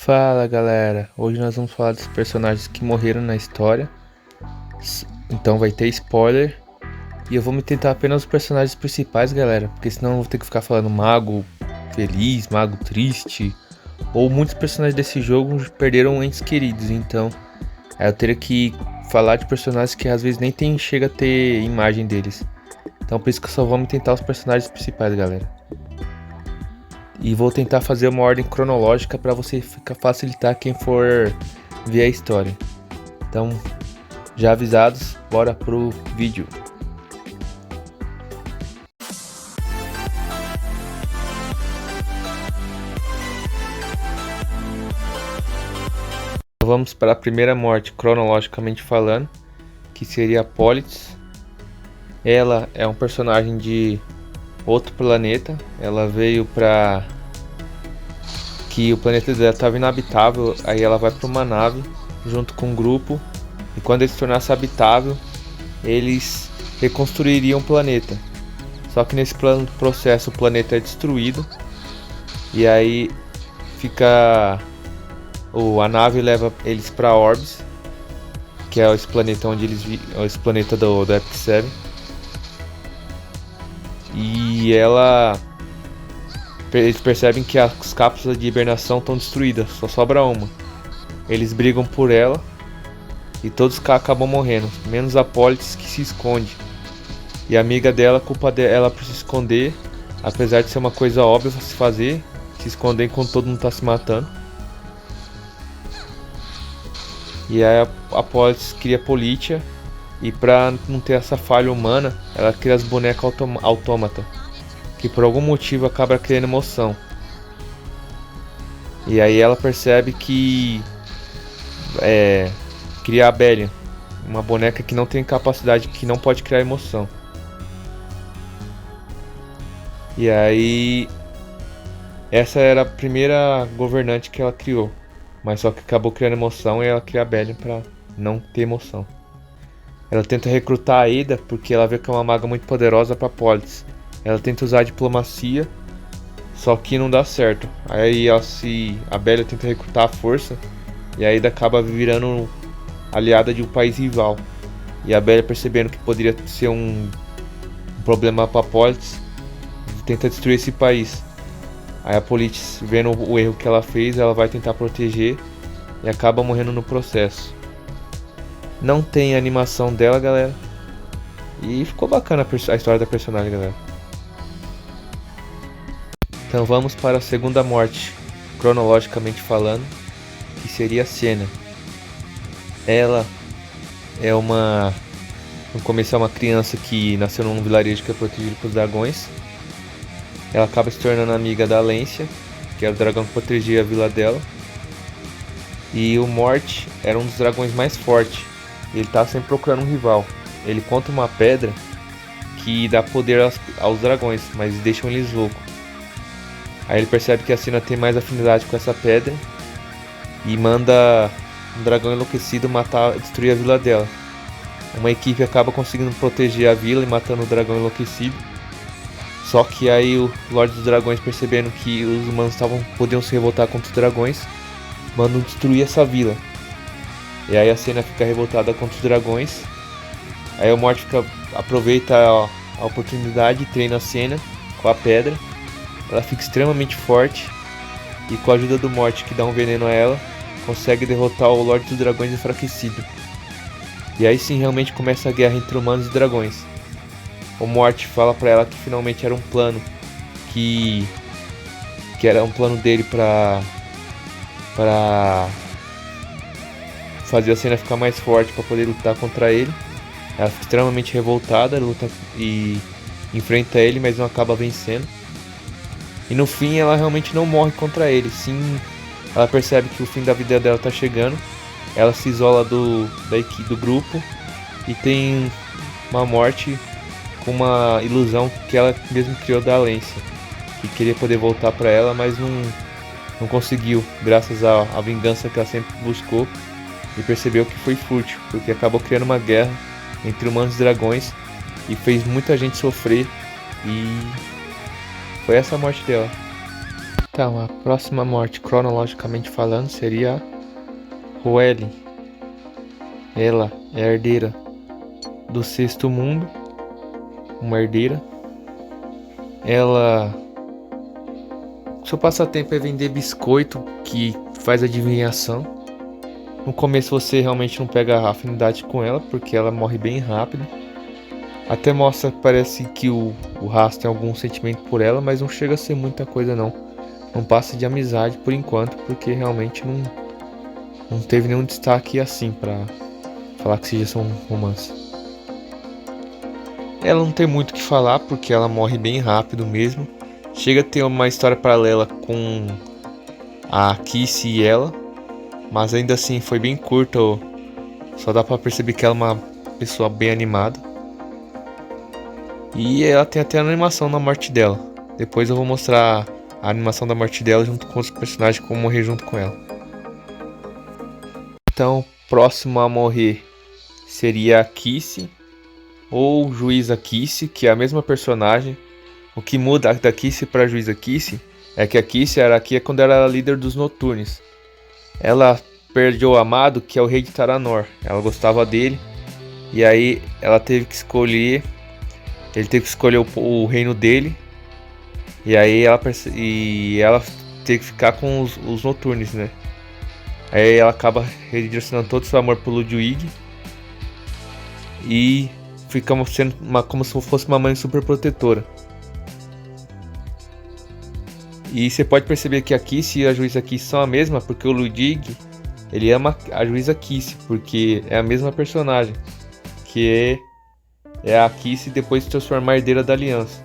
Fala galera, hoje nós vamos falar dos personagens que morreram na história, então vai ter spoiler e eu vou me tentar apenas os personagens principais, galera, porque senão eu vou ter que ficar falando mago feliz, mago triste, ou muitos personagens desse jogo perderam entes queridos, então aí eu teria que falar de personagens que às vezes nem chega a ter imagem deles, então por isso que eu só vou me tentar os personagens principais, galera. E vou tentar fazer uma ordem cronológica para você facilitar quem for ver a história. Então, já avisados, bora pro vídeo. Vamos para a primeira morte, cronologicamente falando, que seria a Politz. Ela é um personagem de outro planeta. Ela veio para que o planeta dela estava inabitável, aí ela vai para uma nave junto com um grupo, e quando ele se tornasse habitável, eles reconstruiriam o planeta. Só que nesse processo o planeta é destruído, e aí fica a nave leva eles para Orbis, que é esse planeta onde esse planeta do Epic Seven. E eles percebem que as cápsulas de hibernação estão destruídas, só sobra uma. Eles brigam por ela e todos acabam morrendo, menos a Politz, que se esconde. E a amiga dela culpa ela por se esconder, apesar de ser uma coisa óbvia pra se fazer, se esconder enquanto todo mundo tá se matando. E aí a Politz cria Polícia, e pra não ter essa falha humana, ela cria as bonecas autômata, que por algum motivo acaba criando emoção. E aí ela percebe que cria a Bellion, uma boneca que não tem capacidade, que não pode criar emoção. E aí essa era a primeira governante que ela criou, mas só que acabou criando emoção, e ela cria a Bellion pra não ter emoção. Ela tenta recrutar a Ada porque ela vê que é uma maga muito poderosa para Politz. Ela tenta usar a diplomacia, só que não dá certo. Aí a Bellion tenta recrutar a força, e a Ada acaba virando aliada de um país rival. E a Bellion, percebendo que poderia ser um problema para Politz, tenta destruir esse país. Aí a Politz, vendo o erro que ela fez, ela vai tentar proteger e acaba morrendo no processo. Não tem animação dela, galera. E ficou bacana a história da personagem, galera. Então vamos para a segunda morte, cronologicamente falando, que seria a Senna. Ela é no começo é uma criança que nasceu num vilarejo que é protegido pelos dragões. Ela acaba se tornando amiga da Lancia, que era o dragão que protegia a vila dela. E o Mort era um dos dragões mais fortes. Ele tá sempre procurando um rival. Ele encontra uma pedra que dá poder aos dragões, mas deixam eles loucos. Aí ele percebe que a Senna tem mais afinidade com essa pedra e manda um dragão enlouquecido destruir a vila dela. Uma equipe acaba conseguindo proteger a vila e matando o dragão enlouquecido. Só que aí o Lorde dos Dragões, percebendo que os humanos podiam se revoltar contra os dragões, mandam destruir essa vila. E aí a Senna fica revoltada contra os dragões. Aí o Mort aproveita a oportunidade e treina a Senna com a pedra. Ela fica extremamente forte, e com a ajuda do Mort, que dá um veneno a ela, consegue derrotar o Lorde dos Dragões enfraquecido. E aí sim realmente começa a guerra entre humanos e dragões. O Mort fala pra ela que finalmente era um plano, que era um plano dele pra fazer a Senna ficar mais forte para poder lutar contra ele. Ela fica extremamente revoltada, luta e enfrenta ele, mas não acaba vencendo. E no fim ela realmente não morre contra ele, sim, ela percebe que o fim da vida dela tá chegando. Ela se isola do grupo e tem uma morte com uma ilusão que ela mesmo criou da Lancia, que queria poder voltar para ela, mas não conseguiu, graças à vingança que ela sempre buscou, e percebeu que foi fútil, porque acabou criando uma guerra entre humanos e dragões e fez muita gente sofrer, e foi essa a morte dela. Então, a próxima morte, cronologicamente falando, seria R'uellin. Ela é a herdeira do Sexto Mundo, uma herdeira. Ela... Seu passatempo é vender biscoito que faz adivinhação. No começo você realmente não pega afinidade com ela, porque ela morre bem rápido. Até mostra que parece que o Haas tem algum sentimento por ela, mas não chega a ser muita coisa não. Não passa de amizade por enquanto, porque realmente não teve nenhum destaque assim pra falar que seja um romance. Ela não tem muito o que falar, porque ela morre bem rápido mesmo. Chega a ter uma história paralela com a Kissy e ela, mas ainda assim foi bem curta. Só dá pra perceber que ela é uma pessoa bem animada. E ela tem até a animação na morte dela. Depois eu vou mostrar a animação da morte dela junto com os personagens como morrer junto com ela. Então, próximo a morrer seria a Kissy, ou Juíza Kissy, que é a mesma personagem. O que muda da Kissy para Juíza Kissy é que a Kissy era aqui quando ela era líder dos Noturnes. Ela perdeu o amado, que é o rei de Taranor. Ela gostava dele, e aí ela teve que escolher. Ele teve que escolher o reino dele. E aí ela teve que ficar com os Noturnes, né? Aí ela acaba redirecionando todo o seu amor pro Ludwig. E fica sendo como se fosse uma mãe super protetora. E você pode perceber que a Kissy e a Juíza Kissy são a mesma, porque o Ludwig, ele ama a Juíza Kissy, porque é a mesma personagem. Que é a Kissy depois de se transformar herdeira da aliança.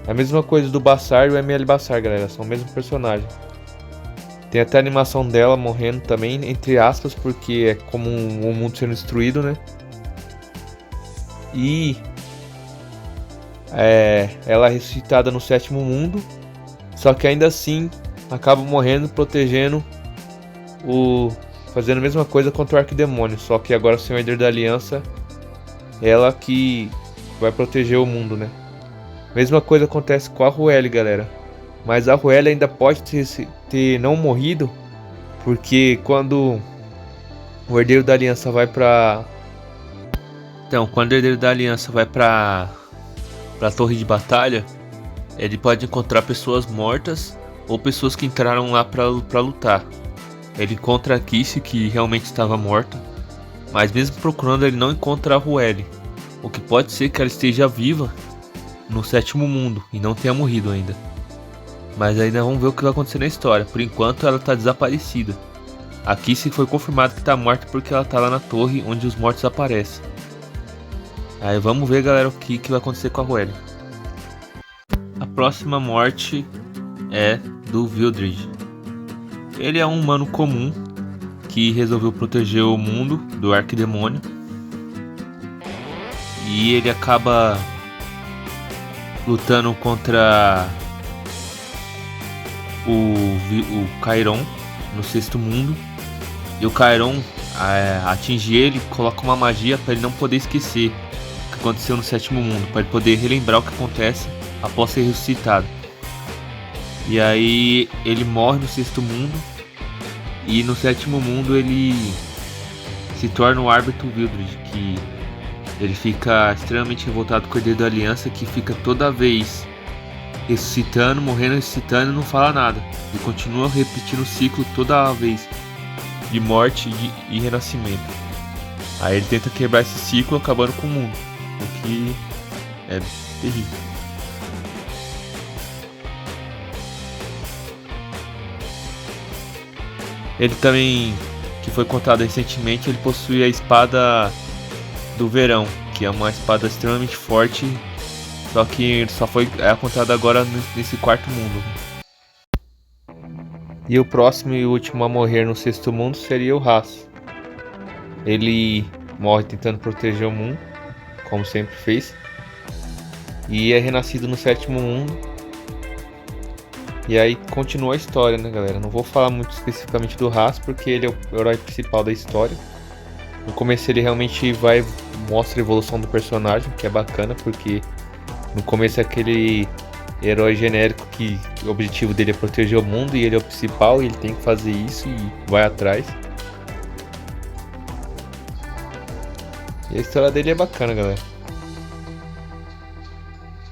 É a mesma coisa do Bashar e o ML Bashar, galera. São o mesmo personagem. Tem até a animação dela morrendo também, entre aspas, porque é como um mundo sendo destruído, né? E ela é ressuscitada no Sétimo Mundo. Só que ainda assim acaba morrendo, protegendo fazendo a mesma coisa contra o Arquidemônio. Só que agora sem o herdeiro da aliança, ela que vai proteger o mundo, né? Mesma coisa acontece com a R'uellin, galera. Mas a R'uellin ainda pode ter não morrido, porque quando o herdeiro da aliança vai pra... Então, quando o herdeiro da aliança vai pra torre de batalha, ele pode encontrar pessoas mortas ou pessoas que entraram lá pra lutar. Ele encontra a Kissy, que realmente estava morta, mas mesmo procurando ele não encontra a R'uellin. O que pode ser que ela esteja viva no Sétimo Mundo e não tenha morrido ainda. Mas ainda vamos ver o que vai acontecer na história. Por enquanto ela está desaparecida. A Kissy foi confirmado que está morta porque ela está lá na torre onde os mortos aparecem. Aí vamos ver, galera, o que vai acontecer com a R'uellin. A próxima morte é do Vildred. Ele é um humano comum que resolveu proteger o mundo do Arquidemônio. E ele acaba lutando contra o Chiron no Sexto Mundo. E o Chiron atinge ele, coloca uma magia para ele não poder esquecer o que aconteceu no Sétimo Mundo, para ele poder relembrar o que acontece após ser ressuscitado. E aí ele morre no Sexto Mundo, e no Sétimo Mundo ele se torna o árbitro Vildred, que ele fica extremamente revoltado com o herdeiro da aliança, que fica toda vez ressuscitando, morrendo, ressuscitando e não fala nada. E continua repetindo o ciclo toda vez de morte e renascimento. Aí ele tenta quebrar esse ciclo acabando com o mundo, o que é terrível. Ele também, que foi contado recentemente, ele possui a espada do verão, que é uma espada extremamente forte, só que só foi contada agora nesse quarto mundo. E o próximo e último a morrer no Sexto Mundo seria o Haas. Ele morre tentando proteger o mundo, como sempre fez, e é renascido no Sétimo Mundo. E aí continua a história, né, galera? Não vou falar muito especificamente do Haas, porque ele é o herói principal da história. No começo ele realmente mostra a evolução do personagem, que é bacana, porque no começo é aquele herói genérico que o objetivo dele é proteger o mundo e ele é o principal e ele tem que fazer isso e vai atrás. E a história dele é bacana, galera.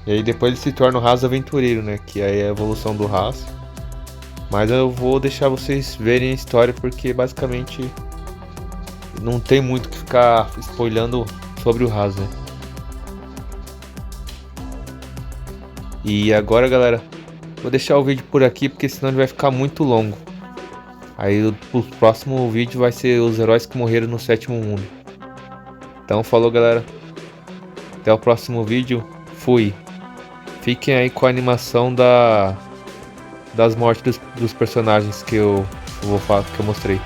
E aí depois ele se torna o Raso Aventureiro, né? Que aí é a evolução do Raso. Mas eu vou deixar vocês verem a história porque basicamente não tem muito que ficar spoilando sobre o Raso, né? E agora, galera, vou deixar o vídeo por aqui porque senão ele vai ficar muito longo. Aí o próximo vídeo vai ser os heróis que morreram no Sétimo Mundo. Então falou, galera. Até o próximo vídeo. Fui. Fiquem aí com a animação das mortes dos personagens que eu mostrei.